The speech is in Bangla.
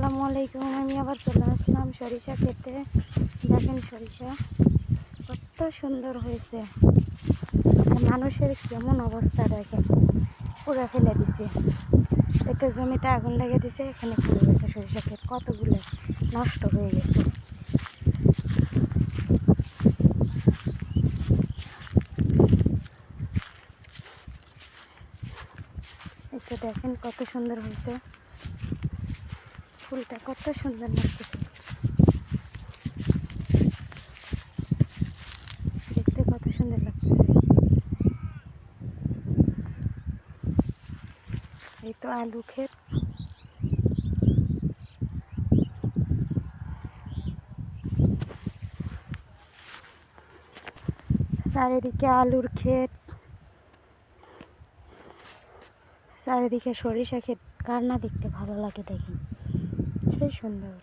আসসালামু আলাইকুম। আমি আবার চলে আসলাম সরিষা খেতে। দেখেন সরিষা কত সুন্দর হয়েছে। মানুষের কেমন অবস্থা দেখেন, পুরো ফেলে দিছে। এতে জমিতে আগুন লেগে দিছে, এখানে পড়ে গেছে সরিষা ক্ষেত, কতগুলো নষ্ট হয়ে গেছে। এটা দেখেন কত সুন্দর হয়েছে, ফুলটা কত সুন্দর লাগতেছে, দেখতে কত সুন্দর লাগতেছে। এই তো আলু ক্ষেত, চারিদিকে আলুর ক্ষেত, চারিদিকে সরিষা ক্ষেত। কার না দেখতে ভালো লাগে, দেখেন সেই সুন্দর।